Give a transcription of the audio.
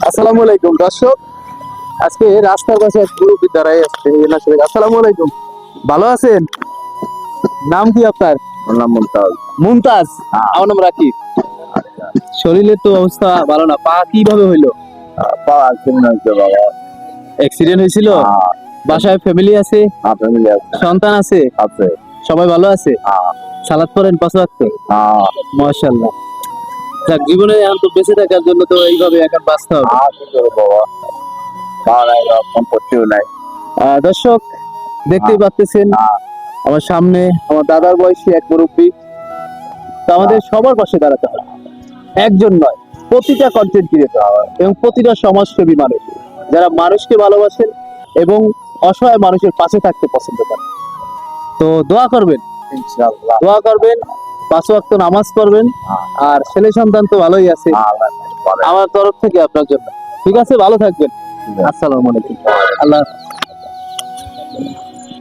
আসসালামু আলাইকুম দর্শক, আজকে রাস্তার পাশে এক মুরব্বি দাঁড়াই আসছে। আসসালামু আলাইকুম, ভালো আছেন? নাম কি আপনার? নাম মুমতাজ। মুমতাজ। আমার নাম রাকিব। শরীরের তো অবস্থা ভালো না, পা কিভাবে হইলো? পা অ্যাক্সিডেন্ট হয়েছে বাবা। অ্যাক্সিডেন্ট হয়েছিল? বাসায় ফ্যামিলি আছে? ফ্যামিলি আছে। সন্তান আছে? আছে। সবাই ভালো আছে? সালাত করেন 5 ওয়াক্ত? মাশাআল্লাহ। যাক, জীবনে এখন তো বেঁচে থাকার জন্য তো এইভাবে এখন বাঁচতে হবে। কি করবো বাবা, পা নাই, সম্পত্তিও নাই। দর্শক দেখতেই পাচ্ছেন আমার সামনে আমার দাদার বয়সী এক মুরব্বী। তো আমাদের সবার পাশে দাঁড়াতে হবে, একজন নয়, প্রতিটা কন্টেন্ট ক্রিয়েটর এবং প্রতিটা সমাজসেবী মানুষ যারা মানুষকে ভালোবাসেন এবং অসহায় মানুষের পাশে থাকতে পছন্দ করেন। তো দোয়া করবেন, ইনশাআল্লাহ দোয়া করবেন, 5 ওয়াক্ত নামাজ পড়বেন। আর ছেলে সন্তান তো ভালোই আছে আমার তরফ থেকে আপনার জন্য। ঠিক আছে, ভালো থাকবেন। আসসালামু আলাইকুম। আল্লাহ হাফেজ।